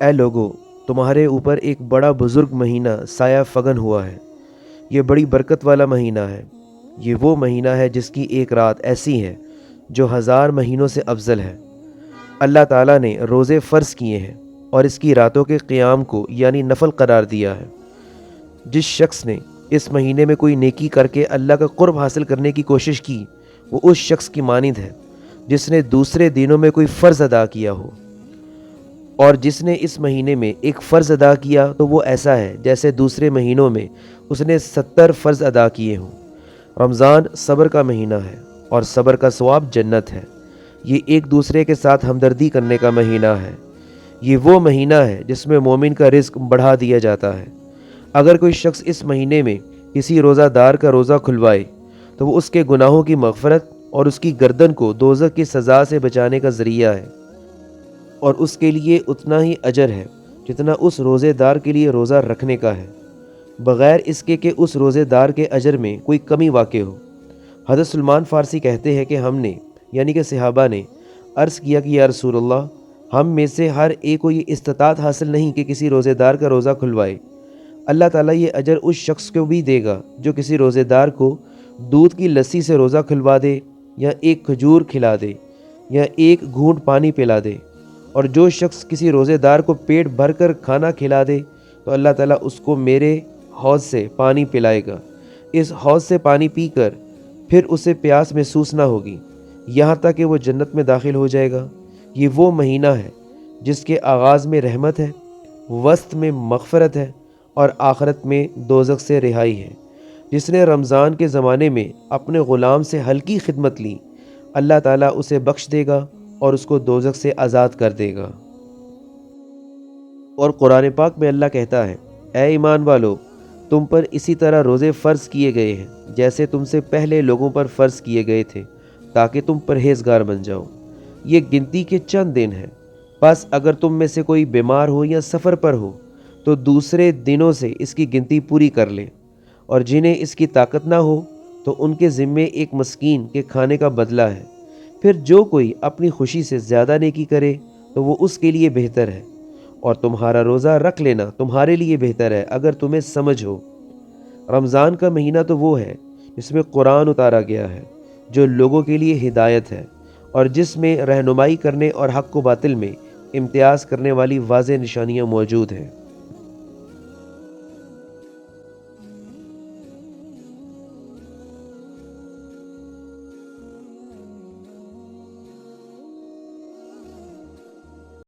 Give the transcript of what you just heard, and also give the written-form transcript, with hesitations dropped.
اے لوگو، تمہارے اوپر ایک بڑا بزرگ مہینہ سایہ فگن ہوا ہے۔ یہ بڑی برکت والا مہینہ ہے۔ یہ وہ مہینہ ہے جس کی ایک رات ایسی ہے جو 1000 مہینوں سے افضل ہے۔ اللہ تعالیٰ نے روزے فرض کیے ہیں اور اس کی راتوں کے قیام کو یعنی نفل قرار دیا ہے۔ جس شخص نے اس مہینے میں کوئی نیکی کر کے اللہ کا قرب حاصل کرنے کی کوشش کی، وہ اس شخص کی مانند ہے جس نے دوسرے دنوں میں کوئی فرض ادا کیا ہو، اور جس نے اس مہینے میں ایک فرض ادا کیا تو وہ ایسا ہے جیسے دوسرے مہینوں میں اس نے 70 فرض ادا کیے ہوں۔ رمضان صبر کا مہینہ ہے اور صبر کا ثواب جنت ہے۔ یہ ایک دوسرے کے ساتھ ہمدردی کرنے کا مہینہ ہے۔ یہ وہ مہینہ ہے جس میں مومن کا رزق بڑھا دیا جاتا ہے۔ اگر کوئی شخص اس مہینے میں کسی روزہ دار کا روزہ کھلوائے تو وہ اس کے گناہوں کی مغفرت اور اس کی گردن کو دوزخ کی سزا سے بچانے کا ذریعہ ہے، اور اس کے لیے اتنا ہی اجر ہے جتنا اس روزے دار کے لیے روزہ رکھنے کا ہے، بغیر اس کے کہ اس روزے دار کے اجر میں کوئی کمی واقع ہو۔ حضرت سلمان فارسی کہتے ہیں کہ ہم نے یعنی کہ صحابہ نے عرض کیا کہ یا رسول اللہ، ہم میں سے ہر ایک کو یہ استطاعت حاصل نہیں کہ کسی روزے دار کا روزہ کھلوائے۔ اللہ تعالیٰ یہ اجر اس شخص کو بھی دے گا جو کسی روزے دار کو دودھ کی لسی سے روزہ کھلوا دے، یا ایک کھجور کھلا دے، یا ایک گھونٹ پانی پلا دے۔ اور جو شخص کسی روزے دار کو پیٹ بھر کر کھانا کھلا دے تو اللہ تعالیٰ اس کو میرے حوض سے پانی پلائے گا۔ اس حوض سے پانی پی کر پھر اسے پیاس محسوس نہ ہوگی، یہاں تک کہ وہ جنت میں داخل ہو جائے گا۔ یہ وہ مہینہ ہے جس کے آغاز میں رحمت ہے، وسط میں مغفرت ہے، اور آخرت میں دوزخ سے رہائی ہے۔ جس نے رمضان کے زمانے میں اپنے غلام سے ہلکی خدمت لی، اللہ تعالیٰ اسے بخش دے گا اور اس کو دوزخ سے آزاد کر دے گا۔ اور قرآن پاک میں اللہ کہتا ہے، اے ایمان والو، تم پر اسی طرح روزے فرض کیے گئے ہیں جیسے تم سے پہلے لوگوں پر فرض کیے گئے تھے، تاکہ تم پرہیزگار بن جاؤ۔ یہ گنتی کے چند دن ہیں، بس اگر تم میں سے کوئی بیمار ہو یا سفر پر ہو تو دوسرے دنوں سے اس کی گنتی پوری کر لے، اور جنہیں اس کی طاقت نہ ہو تو ان کے ذمے ایک مسکین کے کھانے کا بدلہ ہے۔ پھر جو کوئی اپنی خوشی سے زیادہ نیکی کرے تو وہ اس کے لیے بہتر ہے، اور تمہارا روزہ رکھ لینا تمہارے لیے بہتر ہے اگر تمہیں سمجھ ہو۔ رمضان کا مہینہ تو وہ ہے جس میں قرآن اتارا گیا ہے، جو لوگوں کے لیے ہدایت ہے، اور جس میں رہنمائی کرنے اور حق و باطل میں امتیاز کرنے والی واضح نشانیاں موجود ہیں۔